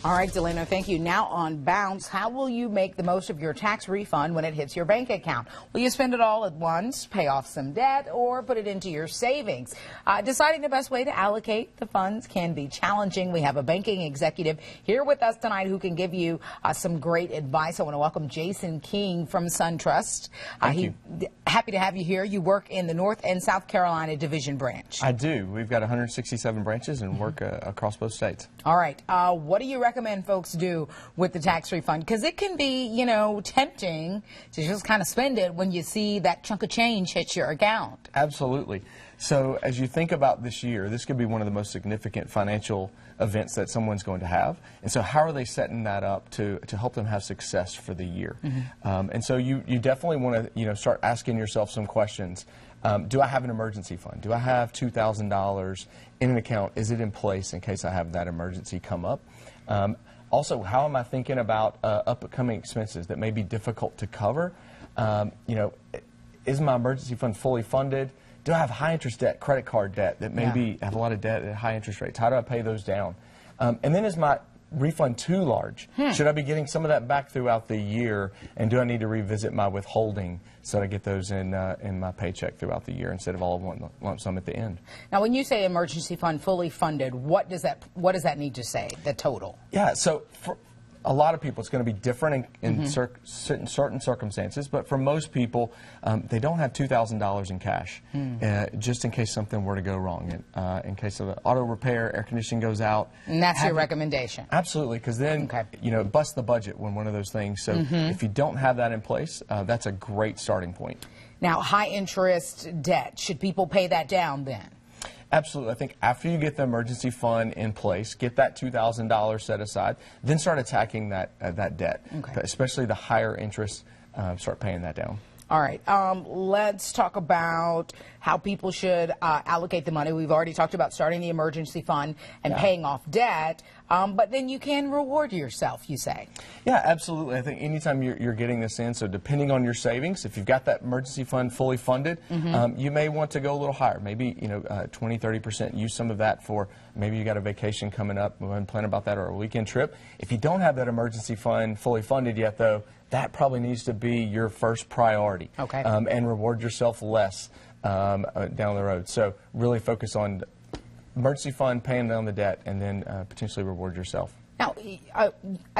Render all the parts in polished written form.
All right, Delano, thank you. Now on Bounce, how will you make the most of your tax refund when it hits your bank account? Will you spend it all at once, pay off some debt, or put it into your savings? Deciding the best way to allocate the funds can be challenging. We have a banking executive here with us tonight who can give you some great advice. I want to welcome Jason King from SunTrust. Thank you. Happy to have you here. You work in the North and South Carolina Division branch. I do. We've got 167 branches and work across both states. All right. What do you recommend folks do with the tax refund? Because it can be, you know, tempting to just kind of spend it when you see that chunk of change hit your account. Absolutely. So as you think about this year, this could be one of the most significant financial events that someone's going to have. And so how are they setting that up to help them have success for the year? And so you definitely want to, start asking yourself some questions. Do I have an emergency fund? Do I have $2,000 in an account? Is it in place in case I have that emergency come up? Also, how am I thinking about upcoming expenses that may be difficult to cover? Is my emergency fund fully funded? Do I have high interest debt, credit card debt that maybe have a lot of debt at high interest rates? How do I pay those down? And then is my refund too large? Should I be getting some of that back throughout the year? And do I need to revisit my withholding so that I get those in my paycheck throughout the year instead of all of one lump sum at the end? Now, when you say emergency fund fully funded, what does that need to say, the total? Yeah, so for a lot of people, it's going to be different in certain circumstances, but for most people, they don't have $2,000 in cash, just in case something were to go wrong, in case of an auto repair, air conditioning goes out. And that's your recommendation? Absolutely, because then, bust the budget when one of those things. So if you don't have that in place, that's a great starting point. Now, high interest debt, should people pay that down then? Absolutely. I think after you get the emergency fund in place, get that $2,000 set aside, then start attacking that debt, especially the higher interest, start paying that down. All right. Let's talk about how people should allocate the money. We've already talked about starting the emergency fund and paying off debt, but then you can reward yourself, you say. Yeah, absolutely. I think anytime you're getting this in, so depending on your savings, if you've got that emergency fund fully funded, you may want to go a little higher, maybe 20, 30%. Use some of that for maybe you got a vacation coming up, go ahead and plan about that, or a weekend trip. If you don't have that emergency fund fully funded yet, though, that probably needs to be your first priority. And reward yourself less down the road. So really focus on emergency fund, paying down the debt, and then potentially reward yourself. Now, I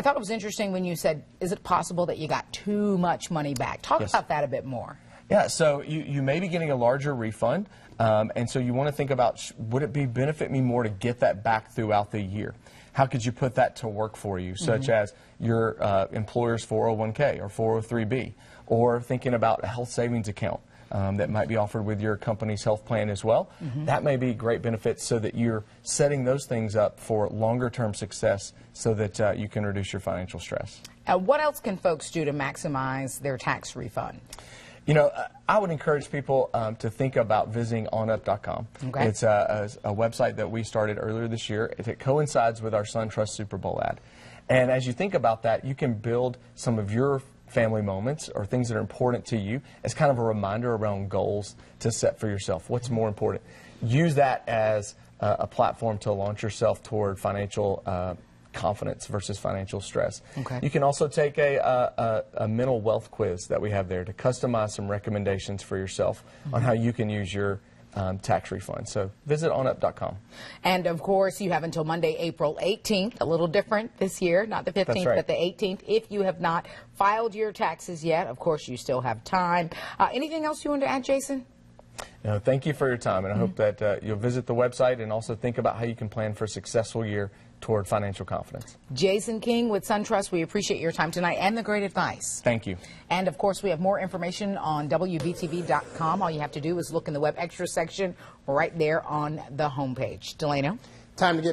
thought it was interesting when you said, is it possible that you got too much money back? Talk about that a bit more. Yeah, so you may be getting a larger refund, and so you want to think about, would it benefit me more to get that back throughout the year? How could you put that to work for you, such as your employer's 401k or 403b, or thinking about a health savings account that might be offered with your company's health plan as well. That may be great benefits so that you're setting those things up for longer-term success so that you can reduce your financial stress. What else can folks do to maximize their tax refund? I would encourage people to think about visiting onup.com. It's a website that we started earlier this year. It coincides with our SunTrust Super Bowl ad. And as you think about that, you can build some of your family moments or things that are important to you as kind of a reminder around goals to set for yourself. What's more important? Use that as a platform to launch yourself toward financial confidence versus financial stress. You can also take a mental wealth quiz that we have there to customize some recommendations for yourself on how you can use your tax refund. So visit onup.com. And of course, you have until Monday, April 18th, a little different this year, not the 15th, but the 18th. If you have not filed your taxes yet, of course, you still have time. Anything else you want to add, Jason? No, thank you for your time, and I hope that you'll visit the website and also think about how you can plan for a successful year toward financial confidence. Jason King with SunTrust, we appreciate your time tonight and the great advice. Thank you. And of course, we have more information on WBTV.com. All you have to do is look in the Web Extra section right there on the homepage. Delano? Time to get